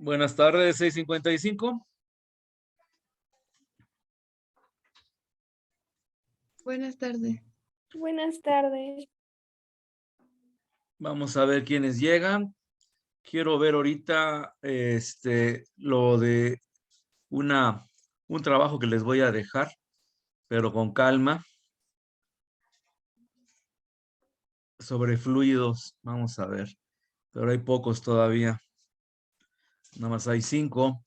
Buenas tardes, 6:55. Buenas tardes. Buenas tardes. Vamos a ver quiénes llegan. Quiero ver ahorita lo de un trabajo que les voy a dejar, pero con calma, sobre fluidos. Vamos a ver, pero hay pocos todavía. Nada más hay 5.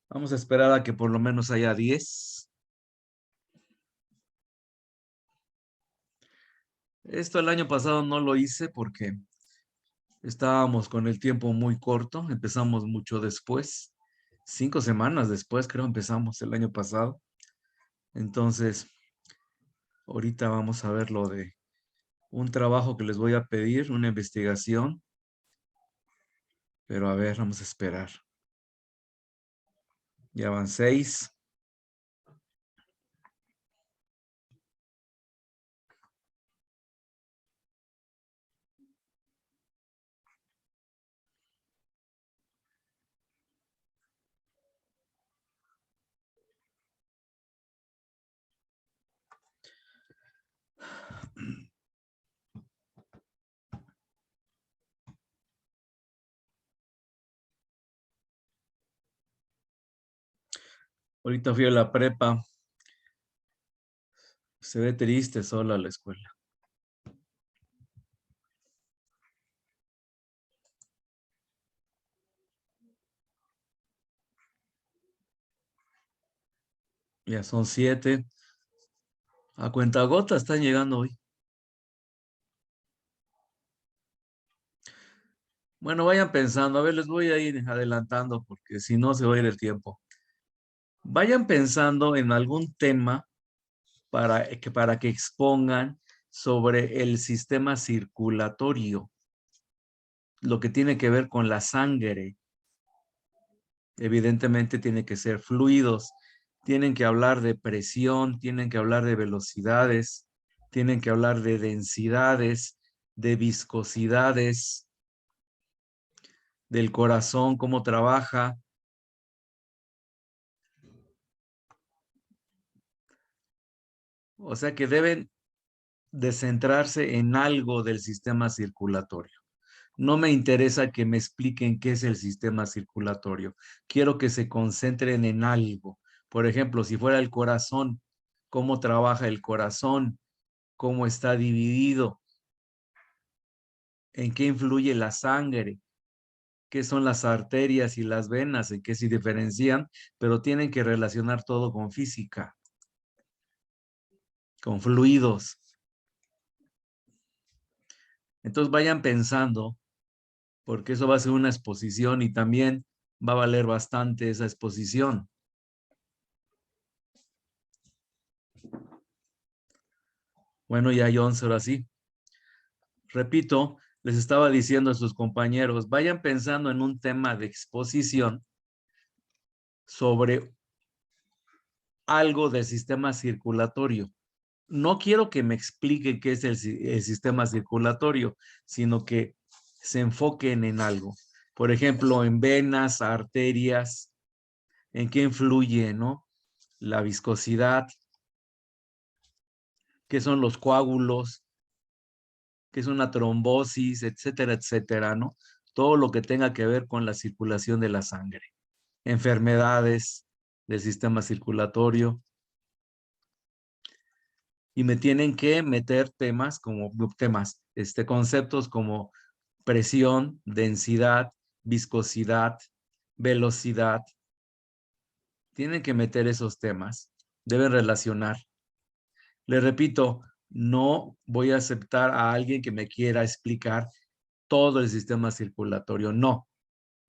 Vamos a esperar a que por lo menos haya 10. Esto el año pasado no lo hice porque estábamos con el tiempo muy corto. Empezamos mucho después. 5 semanas después, creo, empezamos el año pasado. Entonces, ahorita vamos a ver lo de un trabajo que les voy a pedir, una investigación. Pero a ver, vamos a esperar. Ya van 6. Ahorita fui a la prepa. Se ve triste sola la escuela. Ya son 7. A cuentagotas están llegando hoy. Bueno, vayan pensando. A ver, les voy a ir adelantando porque si no se va a ir el tiempo. Vayan pensando en algún tema para que expongan sobre el sistema circulatorio, lo que tiene que ver con la sangre. Evidentemente tiene que ser fluidos, tienen que hablar de presión, tienen que hablar de velocidades, tienen que hablar de densidades, de viscosidades, del corazón, cómo trabaja. O sea que deben de centrarse en algo del sistema circulatorio. No me interesa que me expliquen qué es el sistema circulatorio. Quiero que se concentren en algo. Por ejemplo, si fuera el corazón, cómo trabaja el corazón, cómo está dividido, en qué influye la sangre, qué son las arterias y las venas, en qué se diferencian, pero tienen que relacionar todo con física, con fluidos. Entonces vayan pensando, porque eso va a ser una exposición y también va a valer bastante esa exposición. Bueno, ya hay 11 ahora sí. Repito, les estaba diciendo a sus compañeros, vayan pensando en un tema de exposición sobre algo del sistema circulatorio. No quiero que me expliquen qué es el sistema circulatorio, sino que se enfoquen en algo. Por ejemplo, en venas, arterias, en qué influye, ¿no? La viscosidad, qué son los coágulos, qué es una trombosis, etcétera, etcétera, ¿no? Todo lo que tenga que ver con la circulación de la sangre. Enfermedades del sistema circulatorio. Y me tienen que meter conceptos como presión, densidad, viscosidad, velocidad. Tienen que meter esos temas. Deben relacionar. Les repito, no voy a aceptar a alguien que me quiera explicar todo el sistema circulatorio. No.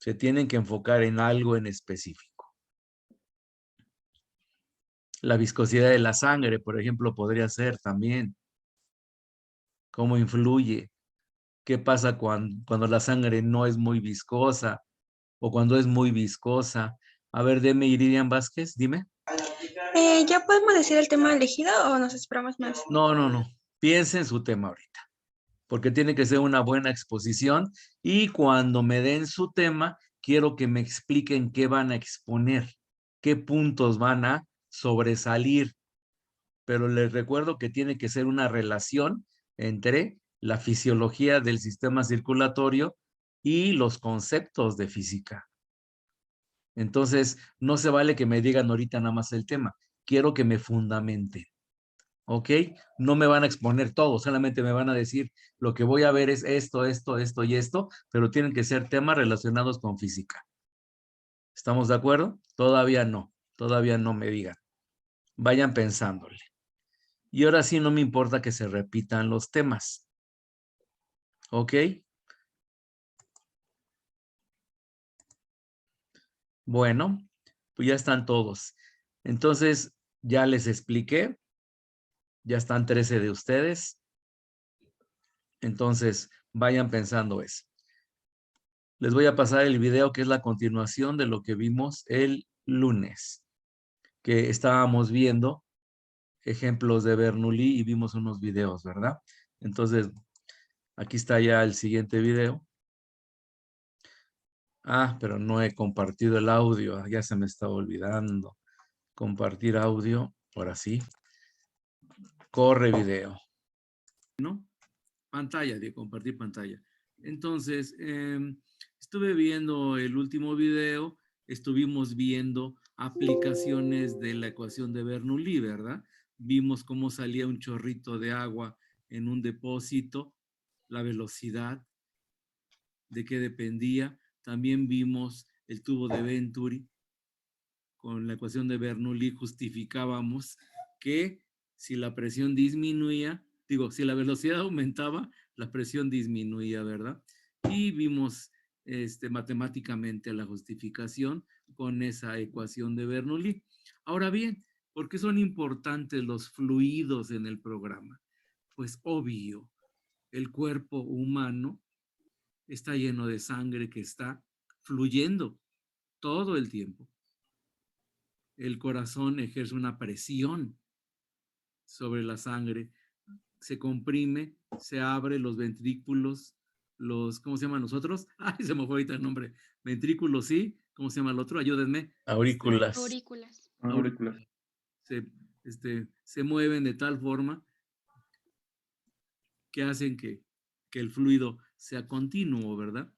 Se tienen que enfocar en algo en específico. La viscosidad de la sangre, por ejemplo, podría ser también. ¿Cómo influye? ¿Qué pasa cuando la sangre no es muy viscosa o cuando es muy viscosa? A ver, dime, Iridian Vázquez, dime. ¿Ya podemos decir el tema elegido o nos esperamos más? No. Piense en su tema ahorita, porque tiene que ser una buena exposición y cuando me den su tema, quiero que me expliquen qué van a exponer, qué puntos van a sobresalir. Pero les recuerdo que tiene que ser una relación entre la fisiología del sistema circulatorio y los conceptos de física. Entonces, no se vale que me digan ahorita nada más el tema. Quiero que me fundamenten. ¿Ok? No me van a exponer todo, solamente me van a decir lo que voy a ver es esto, esto, esto y esto, pero tienen que ser temas relacionados con física. ¿Estamos de acuerdo? Todavía no me digan. Vayan pensándole. Y ahora sí no me importa que se repitan los temas. ¿Ok? Bueno, pues ya están todos. Entonces, ya les expliqué. Ya están 13 de ustedes. Entonces, vayan pensando eso. Les voy a pasar el video que es la continuación de lo que vimos el lunes, que estábamos viendo ejemplos de Bernoulli y vimos unos videos, ¿verdad? Entonces, aquí está ya el siguiente video. Ah, pero no he compartido el audio, ya se me estaba olvidando. Compartir audio, ahora sí. Corre video. ¿No? Pantalla, de compartir pantalla. Entonces, estuve viendo el último video, estuvimos viendo aplicaciones de la ecuación de Bernoulli, ¿verdad? Vimos cómo salía un chorrito de agua en un depósito, la velocidad, de qué dependía. También vimos el tubo de Venturi. Con la ecuación de Bernoulli justificábamos que si la presión disminuía, si la velocidad aumentaba, la presión disminuía, ¿verdad? Y vimos matemáticamente la justificación con esa ecuación de Bernoulli. Ahora bien, ¿por qué son importantes los fluidos en el programa? Pues obvio, el cuerpo humano está lleno de sangre que está fluyendo todo el tiempo. El corazón ejerce una presión sobre la sangre, se comprime, se abre los ventrículos, ¿cómo se llaman los otros? Ay, se me fue ahorita el nombre. Ventrículos, sí. ¿Cómo se llama el otro? Ayúdenme. Aurículas. Aurículas. Aurículas. Se mueven de tal forma que hacen que el fluido sea continuo, ¿verdad?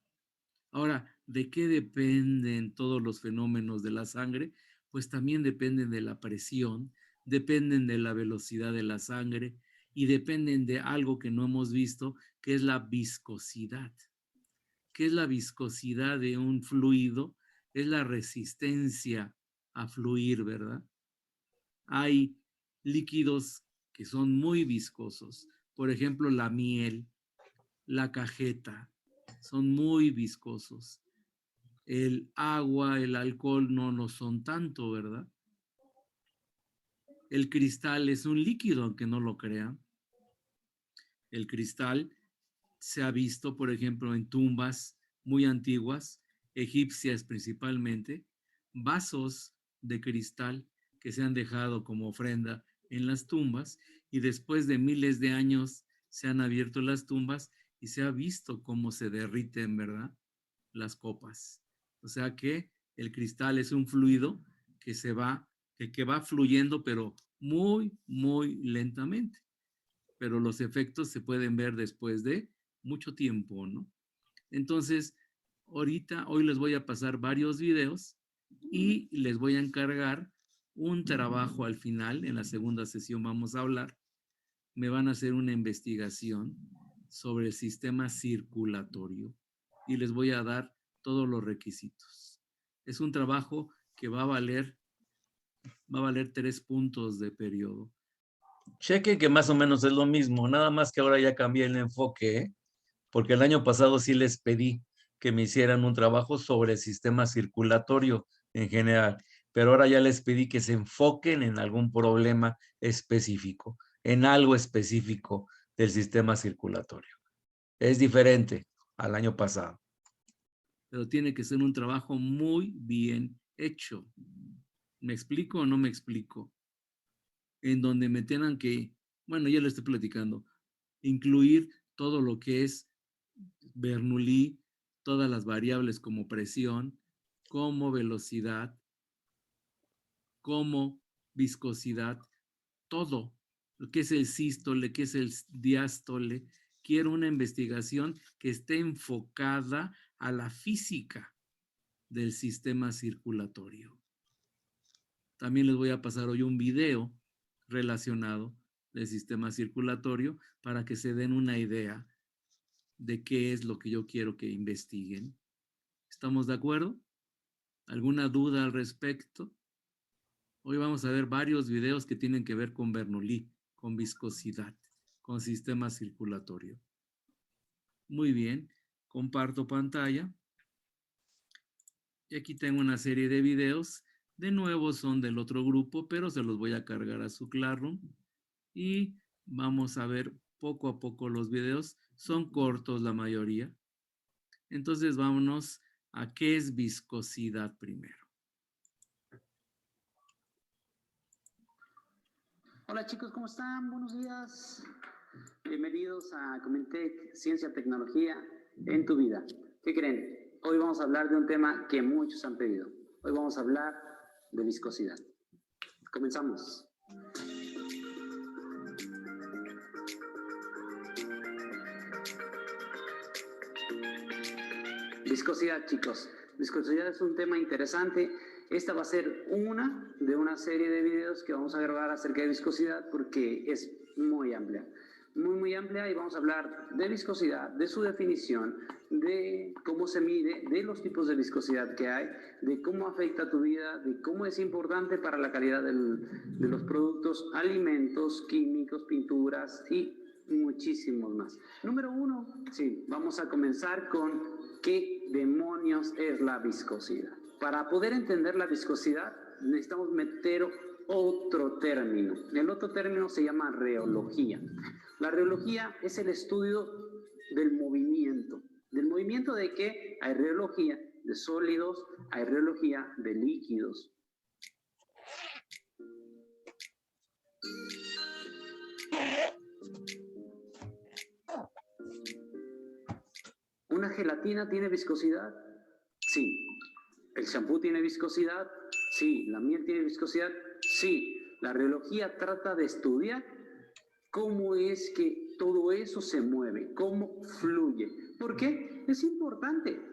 Ahora, ¿de qué dependen todos los fenómenos de la sangre? Pues también dependen de la presión, dependen de la velocidad de la sangre y dependen de algo que no hemos visto, que es la viscosidad. ¿Qué es la viscosidad de un fluido? Es la resistencia a fluir, ¿verdad? Hay líquidos que son muy viscosos. Por ejemplo, la miel, la cajeta, son muy viscosos. El agua, el alcohol no lo son tanto, ¿verdad? El cristal es un líquido, aunque no lo crean. El cristal se ha visto, por ejemplo, en tumbas muy antiguas, egipcias principalmente, vasos de cristal que se han dejado como ofrenda en las tumbas y después de miles de años se han abierto las tumbas y se ha visto cómo se derriten, ¿verdad? Las copas. O sea que el cristal es un fluido que que va fluyendo, pero muy, muy lentamente. Pero los efectos se pueden ver después de mucho tiempo, ¿no? Entonces, hoy les voy a pasar varios videos y les voy a encargar un trabajo al final. En la segunda sesión vamos a hablar. Me van a hacer una investigación sobre el sistema circulatorio y les voy a dar todos los requisitos. Es un trabajo que va a valer 3 puntos de periodo. Cheque que más o menos es lo mismo, nada más que ahora ya cambié el enfoque, ¿eh? Porque el año pasado sí les pedí que me hicieran un trabajo sobre el sistema circulatorio en general, pero ahora ya les pedí que se enfoquen en algún problema específico, en algo específico del sistema circulatorio. Es diferente al año pasado. Pero tiene que ser un trabajo muy bien hecho. ¿Me explico o no me explico? En donde me tengan que, bueno, ya lo estoy platicando, incluir todo lo que es Bernoulli, todas las variables como presión, como velocidad, como viscosidad, todo. Lo que es el sístole, qué es el diástole. Quiero una investigación que esté enfocada a la física del sistema circulatorio. También les voy a pasar hoy un video relacionado del sistema circulatorio para que se den una idea de qué es lo que yo quiero que investiguen. ¿Estamos de acuerdo? ¿Alguna duda al respecto? Hoy vamos a ver varios videos que tienen que ver con Bernoulli, con viscosidad, con sistema circulatorio. Muy bien, comparto pantalla. Y aquí tengo una serie de videos. De nuevo son del otro grupo, pero se los voy a cargar a su Classroom. Y vamos a ver poco a poco los videos. Son cortos la mayoría. Entonces vámonos a qué es viscosidad primero. Hola chicos, ¿cómo están? Buenos días. Bienvenidos a Comentec, Ciencia Tecnología en tu vida. ¿Qué creen? Hoy vamos a hablar de un tema que muchos han pedido. Hoy vamos a hablar de viscosidad. Comenzamos. Viscosidad, chicos. Viscosidad es un tema interesante. Esta va a ser una de una serie de videos que vamos a grabar acerca de viscosidad porque es muy amplia. Muy amplia, y vamos a hablar de viscosidad, de su definición, de cómo se mide, de los tipos de viscosidad que hay, de cómo afecta a tu vida, de cómo es importante para la calidad de los productos, alimentos, químicos, pinturas y muchísimos más. Número 1, sí, vamos a comenzar con ¿qué demonios es la viscosidad? Para poder entender la viscosidad necesitamos meter otro término. El otro término se llama reología. La reología es el estudio del movimiento. ¿Del movimiento de qué? Hay reología de sólidos, hay reología de líquidos. ¿Una gelatina tiene viscosidad? Sí. ¿El shampoo tiene viscosidad? Sí. ¿La miel tiene viscosidad? Sí. La reología trata de estudiar cómo es que todo eso se mueve, cómo fluye. ¿Por qué? Es importante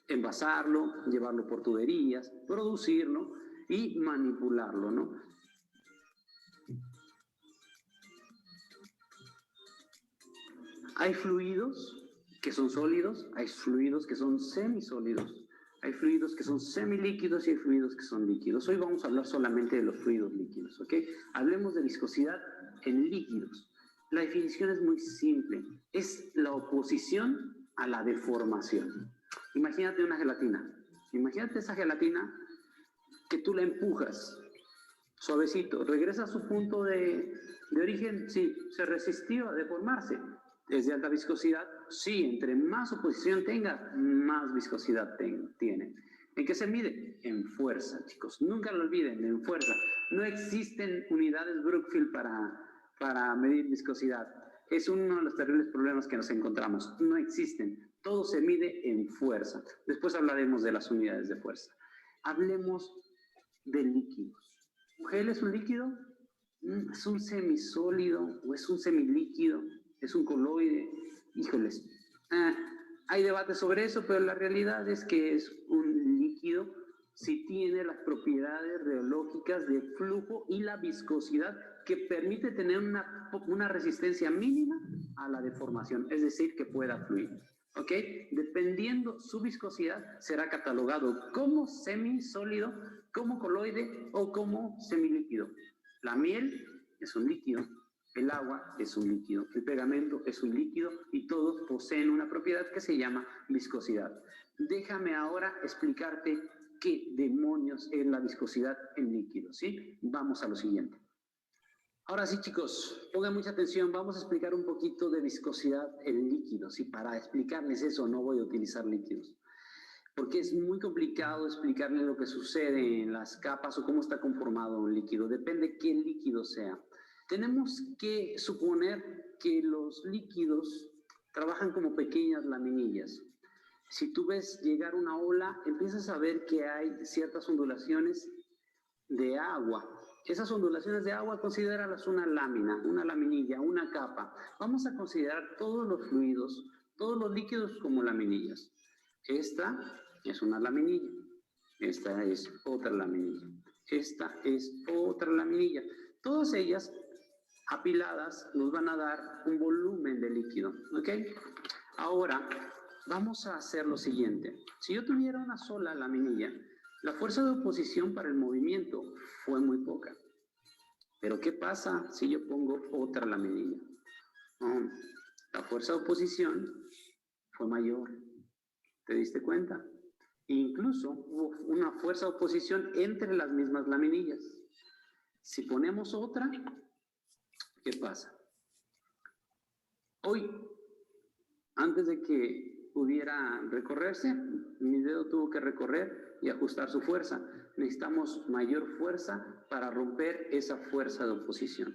envasarlo, llevarlo por tuberías, producirlo y manipularlo, ¿no? Hay fluidos que son sólidos, hay fluidos que son semisólidos, hay fluidos que son semilíquidos y hay fluidos que son líquidos. Hoy vamos a hablar solamente de los fluidos líquidos, ¿ok? Hablemos de viscosidad en líquidos. La definición es muy simple, es la oposición a la deformación. Imagínate una gelatina, imagínate esa gelatina que tú la empujas suavecito, regresa a su punto de origen, sí, se resistió a deformarse. ¿Es de alta viscosidad? Sí, entre más oposición tenga, más viscosidad tiene. ¿En qué se mide? En fuerza, chicos. Nunca lo olviden, en fuerza. No existen unidades Brookfield para medir viscosidad. Es uno de los terribles problemas que nos encontramos. No existen. Todo se mide en fuerza. Después hablaremos de las unidades de fuerza. Hablemos de líquidos. ¿Gel es un líquido? ¿Es un semisólido o es un semilíquido? ¿Es un coloide? Híjoles, hay debate sobre eso, pero la realidad es que es un líquido si tiene las propiedades reológicas de flujo y la viscosidad que permite tener una resistencia mínima a la deformación, es decir, que pueda fluir. ¿Ok? Dependiendo su viscosidad, será catalogado como semisólido, como coloide o como semilíquido. La miel es un líquido. El agua es un líquido, el pegamento es un líquido y todos poseen una propiedad que se llama viscosidad. Déjame ahora explicarte qué demonios es la viscosidad en líquidos, ¿sí? Vamos a lo siguiente. Ahora sí, chicos, pongan mucha atención, vamos a explicar un poquito de viscosidad en líquidos y para explicarles eso no voy a utilizar líquidos. Porque es muy complicado explicarles lo que sucede en las capas o cómo está conformado un líquido, depende qué líquido sea. Tenemos que suponer que los líquidos trabajan como pequeñas laminillas. Si tú ves llegar una ola, empiezas a ver que hay ciertas ondulaciones de agua. Esas ondulaciones de agua, considéralas una lámina, una laminilla, una capa. Vamos a considerar todos los fluidos, todos los líquidos como laminillas. Esta es una laminilla. Esta es otra laminilla. Esta es otra laminilla. Todas ellas apiladas nos van a dar un volumen de líquido, ¿ok? Ahora, vamos a hacer lo siguiente. Si yo tuviera una sola laminilla, la fuerza de oposición para el movimiento fue muy poca. Pero ¿qué pasa si yo pongo otra laminilla? La fuerza de oposición fue mayor. ¿Te diste cuenta? Incluso hubo una fuerza de oposición entre las mismas laminillas. Si ponemos otra, ¿qué pasa? Hoy, antes de que pudiera recorrerse, mi dedo tuvo que recorrer y ajustar su fuerza. Necesitamos mayor fuerza para romper esa fuerza de oposición.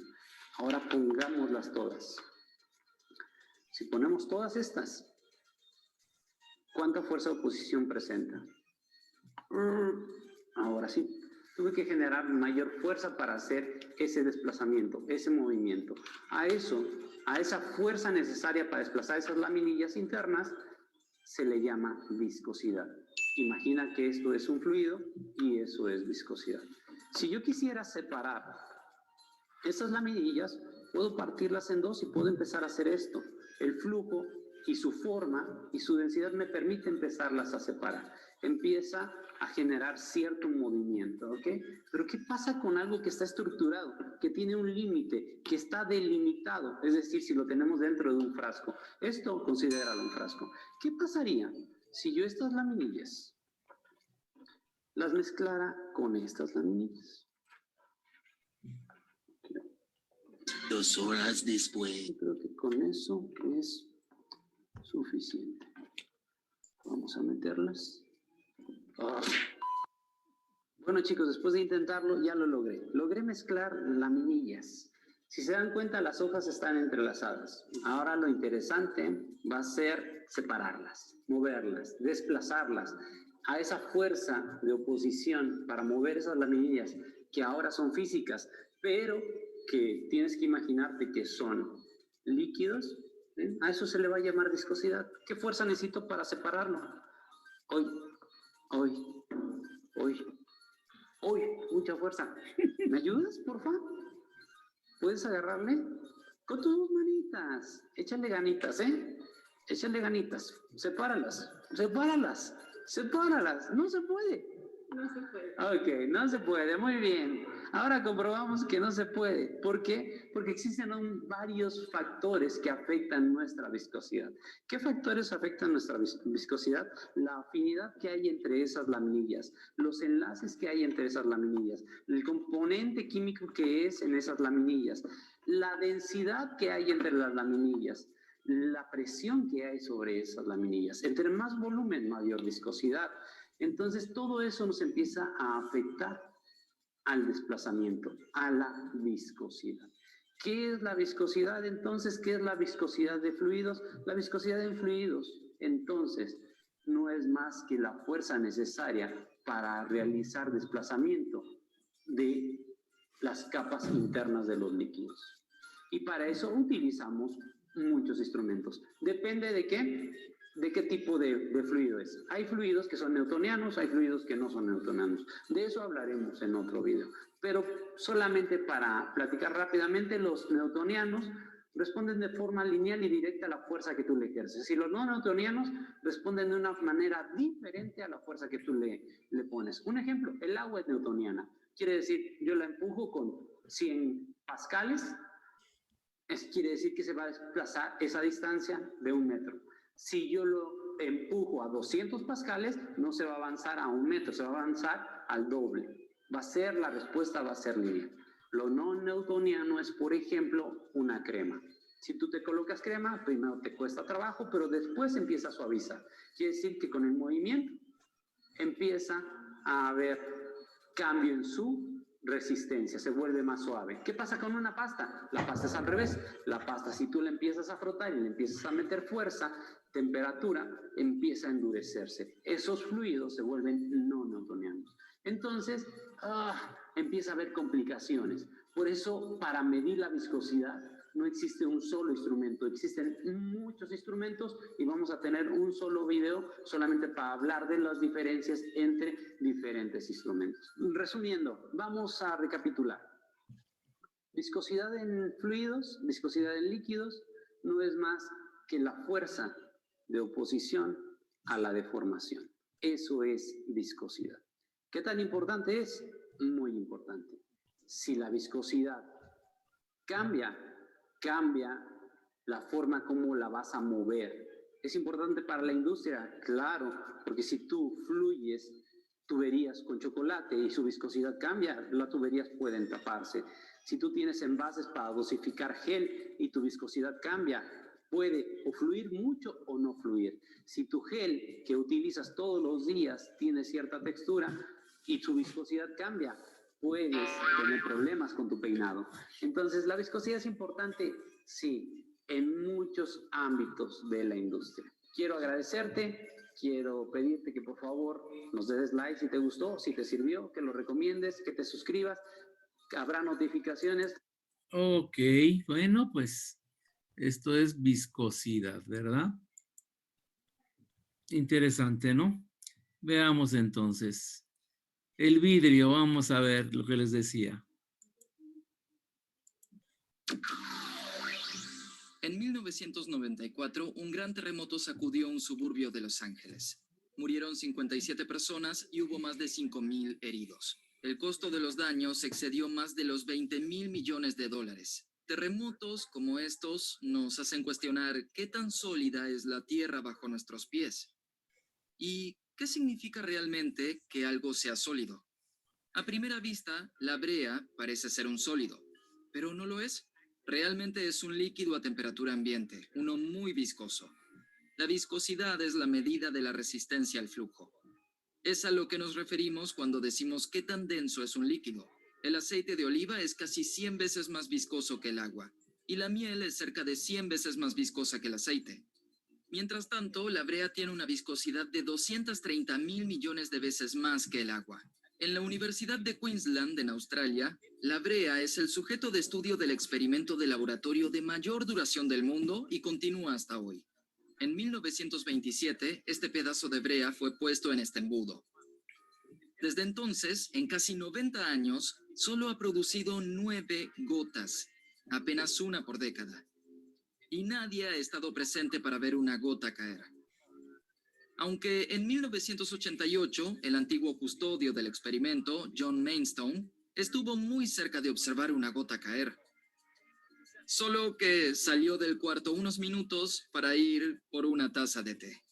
Ahora pongámoslas todas. Si ponemos todas estas, ¿cuánta fuerza de oposición presenta? Ahora sí, tuve que generar mayor fuerza para hacer ese desplazamiento, ese movimiento. A esa fuerza necesaria para desplazar esas laminillas internas, se le llama viscosidad. Imagina que esto es un fluido y eso es viscosidad. Si yo quisiera separar esas laminillas, puedo partirlas en dos y puedo empezar a hacer esto. El flujo y su forma y su densidad me permite empezarlas a separar. Empieza a generar cierto movimiento, ¿ok? Pero ¿qué pasa con algo que está estructurado, que tiene un límite, que está delimitado? Es decir, si lo tenemos dentro de un frasco. Esto, considéralo un frasco. ¿Qué pasaría si yo estas laminillas las mezclara con estas laminillas? 2 horas después. Yo creo que con eso es suficiente. Vamos a meterlas. Bueno, chicos, después de intentarlo, ya lo logré. Logré mezclar laminillas. Si se dan cuenta, las hojas están entrelazadas. Ahora lo interesante va a ser separarlas, moverlas, desplazarlas a esa fuerza de oposición para mover esas laminillas que ahora son físicas, pero que tienes que imaginarte que son líquidos. ¿Eh? A eso se le va a llamar viscosidad. ¿Qué fuerza necesito para separarlo? Hoy, mucha fuerza. ¿Me ayudas, por favor? ¿Puedes agarrarle? Con tus dos manitas. Échale ganitas, ¿eh? Échale ganitas. Sepáralas. No se puede. No se puede. Ok, no se puede, muy bien. Ahora comprobamos que no se puede. ¿Por qué? Porque existen varios factores que afectan nuestra viscosidad. ¿Qué factores afectan nuestra viscosidad? La afinidad que hay entre esas laminillas, los enlaces que hay entre esas laminillas, el componente químico que es en esas laminillas, la densidad que hay entre las laminillas, la presión que hay sobre esas laminillas. Entre más volumen, mayor viscosidad. Entonces, todo eso nos empieza a afectar al desplazamiento, a la viscosidad. ¿Qué es la viscosidad entonces? ¿Qué es la viscosidad de fluidos? La viscosidad en fluidos, entonces, no es más que la fuerza necesaria para realizar desplazamiento de las capas internas de los líquidos. Y para eso utilizamos muchos instrumentos. Depende de qué. ¿De qué tipo de fluido es? Hay fluidos que son newtonianos, hay fluidos que no son newtonianos. De eso hablaremos en otro video. Pero solamente para platicar rápidamente, los newtonianos responden de forma lineal y directa a la fuerza que tú le ejerces. Y los no newtonianos responden de una manera diferente a la fuerza que tú le pones. Un ejemplo, el agua es newtoniana. Quiere decir, yo la empujo con 100 pascales, quiere decir que se va a desplazar esa distancia de 1 metro. Si yo lo empujo a 200 pascales, no se va a avanzar a 1 metro, se va a avanzar al doble. La respuesta va a ser lineal. Lo no newtoniano es, por ejemplo, una crema. Si tú te colocas crema, primero te cuesta trabajo, pero después empieza a suavizar. Quiere decir que con el movimiento empieza a haber cambio en su resistencia, se vuelve más suave. ¿Qué pasa con una pasta? La pasta es al revés. La pasta, si tú la empiezas a frotar y le empiezas a meter fuerza, temperatura, empieza a endurecerse. Esos fluidos se vuelven no newtonianos. Entonces, empieza a haber complicaciones. Por eso, para medir la viscosidad, no existe un solo instrumento, existen muchos instrumentos y vamos a tener un solo video solamente para hablar de las diferencias entre diferentes instrumentos. Resumiendo, vamos a recapitular. Viscosidad en fluidos, viscosidad en líquidos, no es más que la fuerza de oposición a la deformación. Eso es viscosidad. ¿Qué tan importante es? Muy importante. Si la viscosidad cambia la forma como la vas a mover. ¿Es importante para la industria? Claro, porque si tú fluyes tuberías con chocolate y su viscosidad cambia, las tuberías pueden taparse. Si tú tienes envases para dosificar gel y tu viscosidad cambia, puede o fluir mucho o no fluir. Si tu gel que utilizas todos los días tiene cierta textura y su viscosidad cambia, puedes tener problemas con tu peinado. Entonces, ¿la viscosidad es importante? Sí, en muchos ámbitos de la industria. Quiero agradecerte, quiero pedirte que por favor nos des like si te gustó, si te sirvió, que lo recomiendes, que te suscribas, que habrá notificaciones. Ok, bueno, pues esto es viscosidad, ¿verdad? Interesante, ¿no? Veamos entonces. El vidrio, vamos a ver lo que les decía. En 1994, un gran terremoto sacudió un suburbio de Los Ángeles. Murieron 57 personas y hubo más de 5,000 heridos. El costo de los daños excedió más de los 20,000 millones de dólares. Terremotos como estos nos hacen cuestionar qué tan sólida es la tierra bajo nuestros pies. ¿Y qué significa realmente que algo sea sólido? A primera vista, la brea parece ser un sólido, pero no lo es. Realmente es un líquido a temperatura ambiente, uno muy viscoso. La viscosidad es la medida de la resistencia al flujo. Es a lo que nos referimos cuando decimos qué tan denso es un líquido. El aceite de oliva es casi 100 veces más viscoso que el agua, y la miel es cerca de 100 veces más viscosa que el aceite. Mientras tanto, la brea tiene una viscosidad de 230,000 millones de veces más que el agua. En la Universidad de Queensland, en Australia, la brea es el sujeto de estudio del experimento de laboratorio de mayor duración del mundo y continúa hasta hoy. En 1927, este pedazo de brea fue puesto en este embudo. Desde entonces, en casi 90 años, solo ha producido 9 gotas, apenas una por década. Y nadie ha estado presente para ver una gota caer. Aunque en 1988, el antiguo custodio del experimento, John Mainstone, estuvo muy cerca de observar una gota caer. Solo que salió del cuarto unos minutos para ir por una taza de té.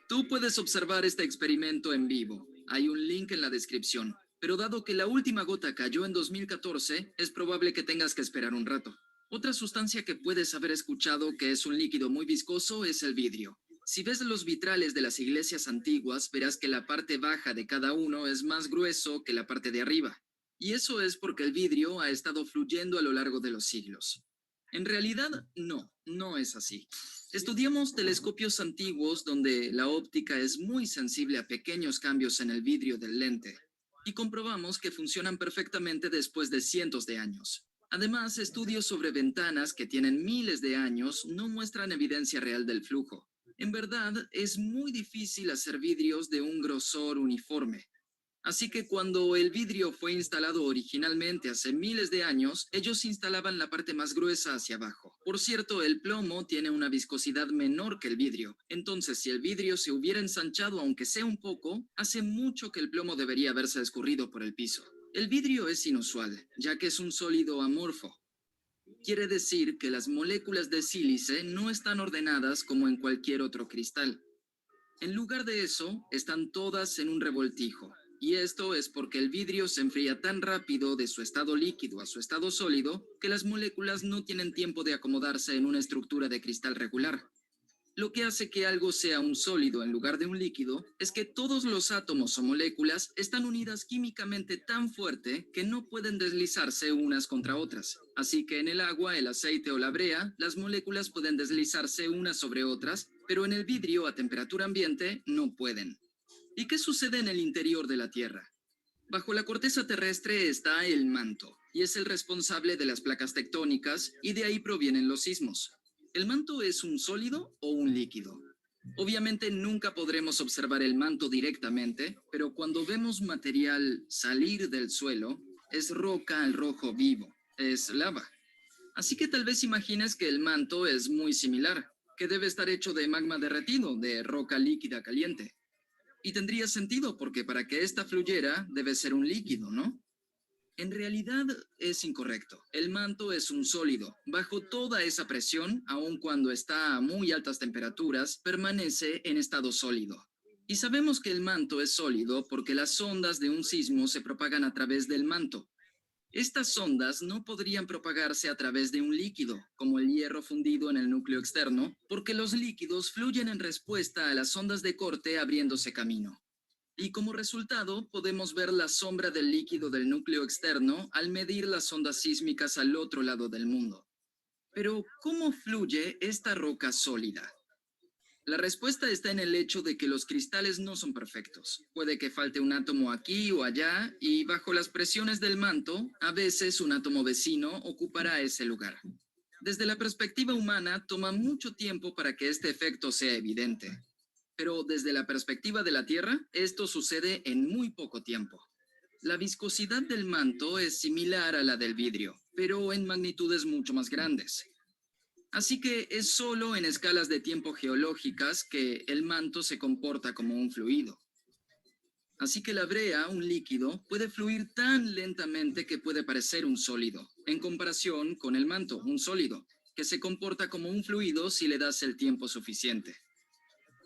Tú puedes observar este experimento en vivo. Hay un link en la descripción. Pero dado que la última gota cayó en 2014, es probable que tengas que esperar un rato. Otra sustancia que puedes haber escuchado que es un líquido muy viscoso es el vidrio. Si ves los vitrales de las iglesias antiguas, verás que la parte baja de cada uno es más grueso que la parte de arriba. Y eso es porque el vidrio ha estado fluyendo a lo largo de los siglos. En realidad, no es así. Estudiamos telescopios antiguos donde la óptica es muy sensible a pequeños cambios en el vidrio del lente y comprobamos que funcionan perfectamente después de cientos de años. Además, estudios sobre ventanas que tienen miles de años no muestran evidencia real del flujo. En verdad, es muy difícil hacer vidrios de un grosor uniforme. Así que cuando el vidrio fue instalado originalmente hace miles de años, ellos instalaban la parte más gruesa hacia abajo. Por cierto, el plomo tiene una viscosidad menor que el vidrio. Entonces, si el vidrio se hubiera ensanchado aunque sea un poco, hace mucho que el plomo debería haberse escurrido por el piso. El vidrio es inusual, ya que es un sólido amorfo. Quiere decir que las moléculas de sílice no están ordenadas como en cualquier otro cristal. En lugar de eso, están todas en un revoltijo. Y esto es porque el vidrio se enfría tan rápido de su estado líquido a su estado sólido que las moléculas no tienen tiempo de acomodarse en una estructura de cristal regular. Lo que hace que algo sea un sólido en lugar de un líquido es que todos los átomos o moléculas están unidas químicamente tan fuerte que no pueden deslizarse unas contra otras. Así que en el agua, el aceite o la brea, las moléculas pueden deslizarse unas sobre otras, pero en el vidrio a temperatura ambiente no pueden. ¿Y qué sucede en el interior de la Tierra? Bajo la corteza terrestre está el manto, y es el responsable de las placas tectónicas, y de ahí provienen los sismos. ¿El manto es un sólido o un líquido? Obviamente nunca podremos observar el manto directamente, pero cuando vemos material salir del suelo, es roca al rojo vivo, es lava. Así que tal vez imagines que el manto es muy similar, que debe estar hecho de magma derretido, de roca líquida caliente. Y tendría sentido porque para que ésta fluyera debe ser un líquido, ¿no? En realidad es incorrecto. El manto es un sólido. Bajo toda esa presión, aun cuando está a muy altas temperaturas, permanece en estado sólido. Y sabemos que el manto es sólido porque las ondas de un sismo se propagan a través del manto. Estas ondas no podrían propagarse a través de un líquido, como el hierro fundido en el núcleo externo, porque los líquidos fluyen en respuesta a las ondas de corte abriéndose camino. Y como resultado, podemos ver la sombra del líquido del núcleo externo al medir las ondas sísmicas al otro lado del mundo. Pero, ¿cómo fluye esta roca sólida? La respuesta está en el hecho de que los cristales no son perfectos. Puede que falte un átomo aquí o allá, y bajo las presiones del manto, a veces un átomo vecino ocupará ese lugar. Desde la perspectiva humana, toma mucho tiempo para que este efecto sea evidente. Pero desde la perspectiva de la Tierra, esto sucede en muy poco tiempo. La viscosidad del manto es similar a la del vidrio, pero en magnitudes mucho más grandes. Así que es solo en escalas de tiempo geológicas que el manto se comporta como un fluido. Así que la brea, un líquido, puede fluir tan lentamente que puede parecer un sólido, en comparación con el manto, un sólido, que se comporta como un fluido si le das el tiempo suficiente.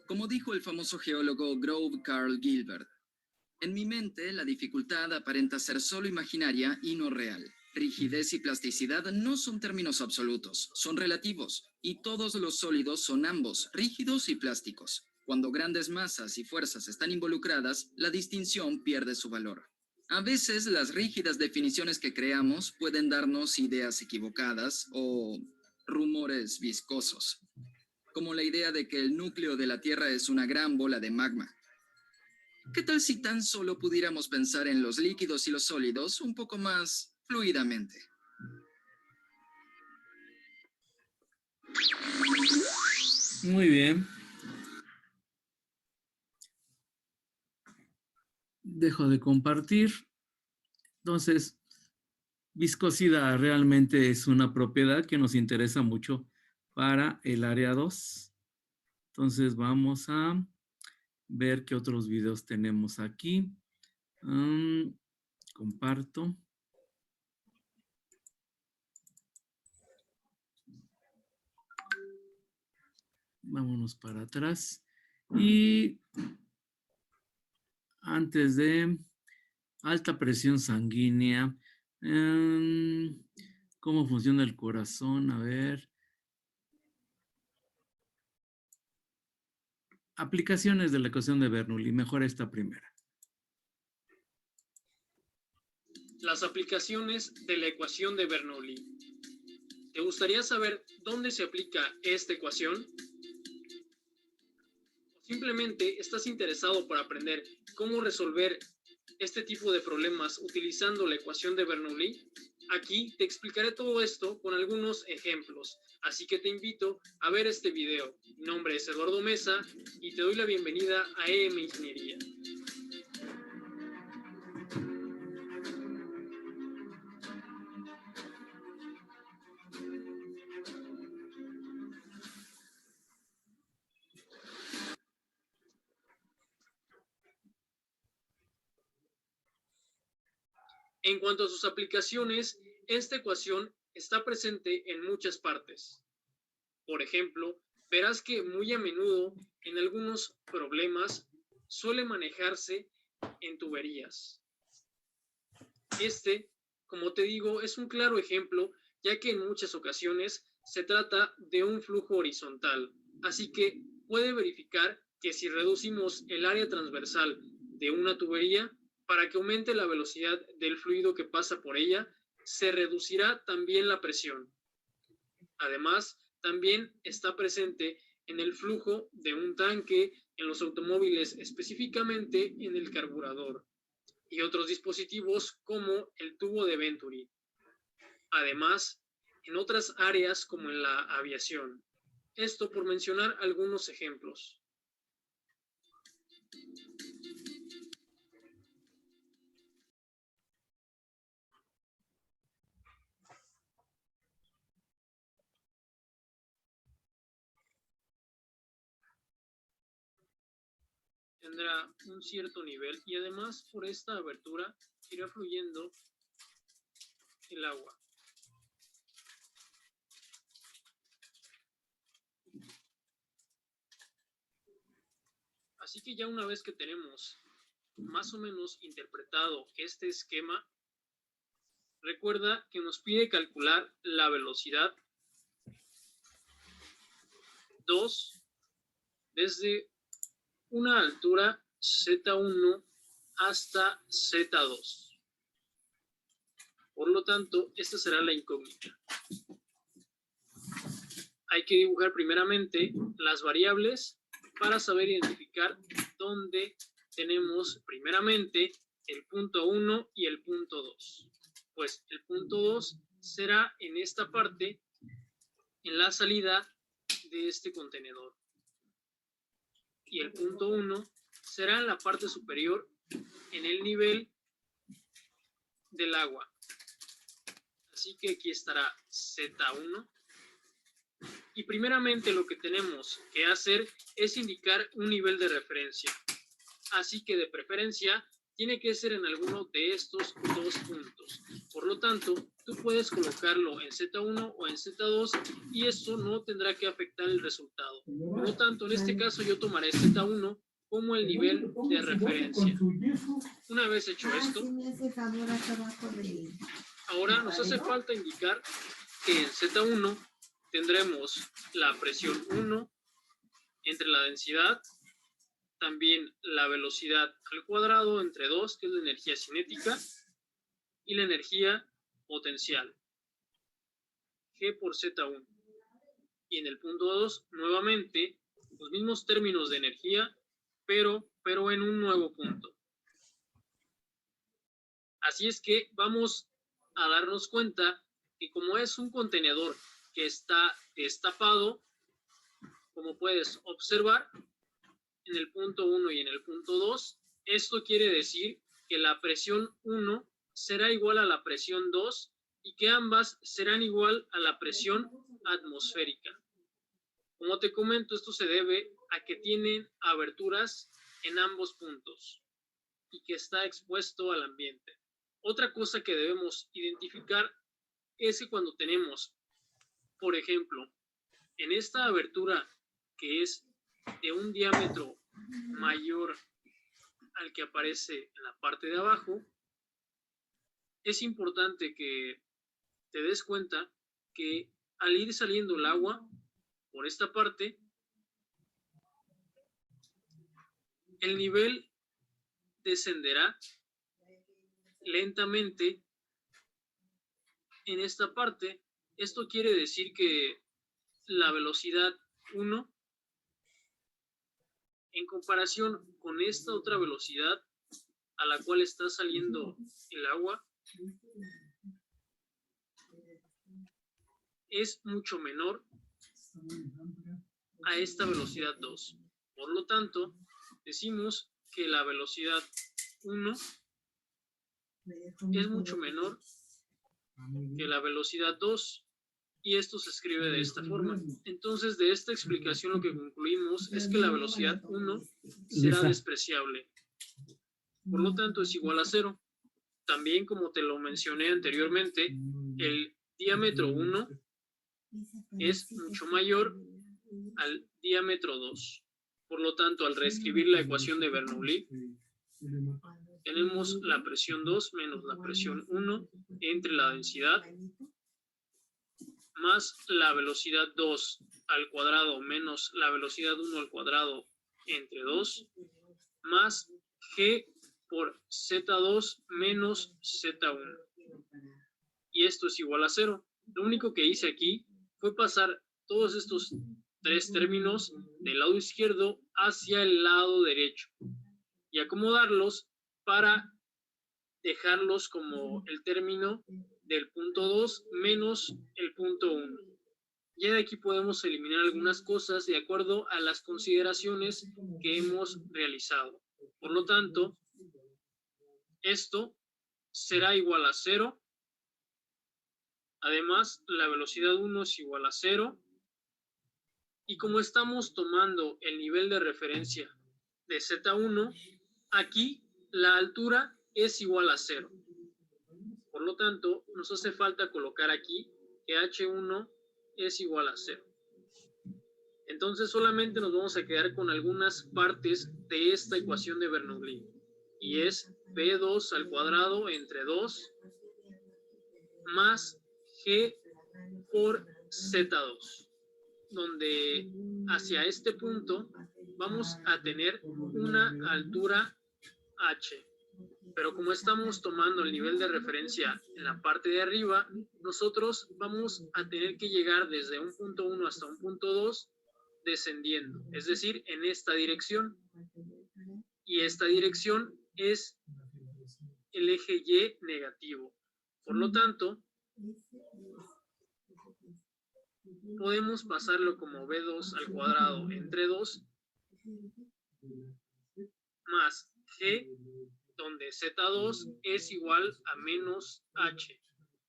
Como dijo el famoso geólogo Grove Carl Gilbert, en mi mente la dificultad aparenta ser solo imaginaria y no real. Rigidez y plasticidad no son términos absolutos, son relativos, y todos los sólidos son ambos, rígidos y plásticos. Cuando grandes masas y fuerzas están involucradas, la distinción pierde su valor. A veces las rígidas definiciones que creamos pueden darnos ideas equivocadas o rumores viscosos, como la idea de que el núcleo de la Tierra es una gran bola de magma. ¿Qué tal si tan solo pudiéramos pensar en los líquidos y los sólidos un poco más fluidamente? Muy bien. Dejo de compartir. Entonces, viscosidad realmente es una propiedad que nos interesa mucho para el área 2. Entonces, vamos a ver qué otros videos tenemos aquí. Comparto. Vámonos para atrás. Y antes de alta presión sanguínea, ¿cómo funciona el corazón? A ver. Aplicaciones de la ecuación de Bernoulli. Mejor esta primera. Las aplicaciones de la ecuación de Bernoulli. ¿Te gustaría saber dónde se aplica esta ecuación? ¿O simplemente estás interesado por aprender cómo resolver este tipo de problemas utilizando la ecuación de Bernoulli? Aquí te explicaré todo esto con algunos ejemplos, así que te invito a ver este video. Mi nombre es Eduardo Mesa y te doy la bienvenida a EM Ingeniería. En cuanto a sus aplicaciones, esta ecuación está presente en muchas partes. Por ejemplo, verás que muy a menudo en algunos problemas suele manejarse en tuberías. Este, como te digo, es un claro ejemplo, ya que en muchas ocasiones se trata de un flujo horizontal. Así que puede verificar que si reducimos el área transversal de una tubería, para que aumente la velocidad del fluido que pasa por ella, se reducirá también la presión. Además, también está presente en el flujo de un tanque, en los automóviles, específicamente en el carburador, y otros dispositivos como el tubo de Venturi. Además, en otras áreas como en la aviación. Esto por mencionar algunos ejemplos. Tendrá un cierto nivel y además por esta abertura irá fluyendo el agua. Así que ya una vez que tenemos más o menos interpretado este esquema, recuerda que nos pide calcular la velocidad 2 desde una altura Z1 hasta Z2. Por lo tanto, esta será la incógnita. Hay que dibujar primeramente las variables para saber identificar dónde tenemos primeramente el punto 1 y el punto 2. Pues el punto 2 será en esta parte, en la salida de este contenedor. Y el punto 1 será en la parte superior, en el nivel del agua. Así que aquí estará Z1. Y primeramente lo que tenemos que hacer es indicar un nivel de referencia. Así que de preferencia tiene que ser en alguno de estos dos puntos. Por lo tanto, tú puedes colocarlo en Z1 o en Z2 y esto no tendrá que afectar el resultado. Por lo tanto, en este caso yo tomaré Z1 como el nivel de referencia. Una vez hecho esto, ahora nos hace falta indicar que en Z1 tendremos la presión 1 entre la densidad, también la velocidad al cuadrado entre 2, que es la energía cinética, y la energía potencial, G por Z1. Y en el punto 2, nuevamente, los mismos términos de energía, pero en un nuevo punto. Así es que vamos a darnos cuenta que como es un contenedor que está destapado, como puedes observar, en el punto 1 y en el punto 2, esto quiere decir que la presión 1 será igual a la presión 2 y que ambas serán igual a la presión atmosférica. Como te comento, esto se debe a que tienen aberturas en ambos puntos y que está expuesto al ambiente. Otra cosa que debemos identificar es que cuando tenemos, por ejemplo, en esta abertura que es de un diámetro mayor al que aparece en la parte de abajo, es importante que te des cuenta que al ir saliendo el agua por esta parte, el nivel descenderá lentamente en esta parte. Esto quiere decir que la velocidad 1 en comparación con esta otra velocidad a la cual está saliendo el agua es mucho menor a esta velocidad 2. Por lo tanto, decimos que la velocidad 1 es mucho menor que la velocidad 2. Y esto se escribe de esta forma. Entonces, de esta explicación lo que concluimos es que la velocidad 1 será despreciable. Por lo tanto, es igual a 0. También, como te lo mencioné anteriormente, el diámetro 1 es mucho mayor al diámetro 2. Por lo tanto, al reescribir la ecuación de Bernoulli, tenemos la presión 2 menos la presión 1 entre la densidad más la velocidad 2 al cuadrado menos la velocidad 1 al cuadrado entre 2 más g por z2 menos z1. Y esto es igual a 0. Lo único que hice aquí fue pasar todos estos tres términos del lado izquierdo hacia el lado derecho y acomodarlos para dejarlos como el término del punto 2 menos el punto 1. Ya de aquí podemos eliminar algunas cosas de acuerdo a las consideraciones que hemos realizado. Por lo tanto, esto será igual a 0. Además, la velocidad 1 es igual a 0. Y como estamos tomando el nivel de referencia de Z1, aquí la altura es igual a 0. Por lo tanto, nos hace falta colocar aquí que H1 es igual a 0. Entonces solamente nos vamos a quedar con algunas partes de esta ecuación de Bernoulli. Y es B2 al cuadrado entre 2 más G por Z2. Donde hacia este punto vamos a tener una altura H. Pero como estamos tomando el nivel de referencia en la parte de arriba, nosotros vamos a tener que llegar desde un punto 1 hasta un punto 2 descendiendo, es decir, en esta dirección. Y esta dirección es el eje Y negativo. Por lo tanto, podemos pasarlo como B2 al cuadrado entre 2 más G, donde Z2 es igual a menos H.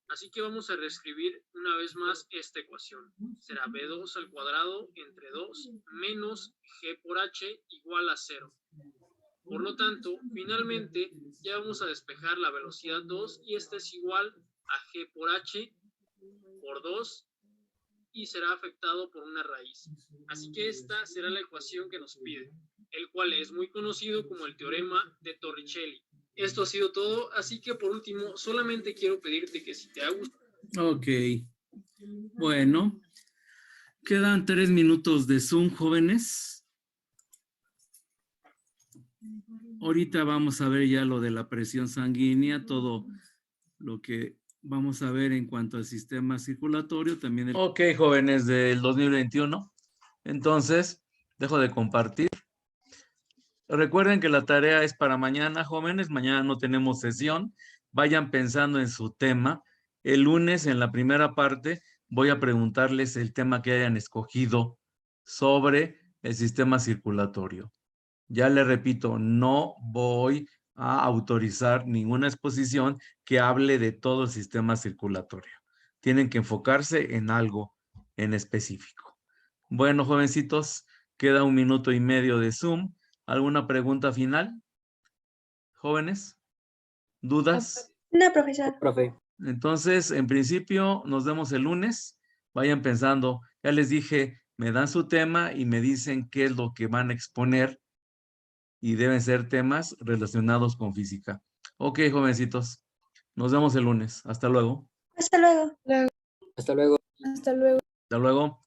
Así que vamos a reescribir una vez más esta ecuación. Será B2 al cuadrado entre 2 menos G por H igual a 0. Por lo tanto, finalmente ya vamos a despejar la velocidad 2 y esta es igual a G por H por 2 y será afectado por una raíz. Así que esta será la ecuación que nos pide, el cual es muy conocido como el teorema de Torricelli. Esto ha sido todo, así que por último, solamente quiero pedirte que si te ha gustado... Ok. Bueno, quedan 3 minutos de Zoom, jóvenes. Ahorita vamos a ver ya lo de la presión sanguínea, todo lo que vamos a ver en cuanto al sistema circulatorio. También Ok, jóvenes del 2021. Entonces, dejo de compartir. Recuerden que la tarea es para mañana, jóvenes. Mañana no tenemos sesión. Vayan pensando en su tema. El lunes, en la primera parte, voy a preguntarles el tema que hayan escogido sobre el sistema circulatorio. Ya le repito, no voy a autorizar ninguna exposición que hable de todo el sistema circulatorio. Tienen que enfocarse en algo en específico. Bueno, jovencitos, queda 1 minuto y medio de Zoom. ¿Alguna pregunta final? ¿Jóvenes? ¿Dudas? No, profesor. Profe. Entonces, en principio, nos vemos el lunes. Vayan pensando. Ya les dije, me dan su tema y me dicen qué es lo que van a exponer y deben ser temas relacionados con física. Ok, jovencitos. Nos vemos el lunes. Hasta luego. Hasta luego. Hasta luego. Hasta luego. Hasta luego.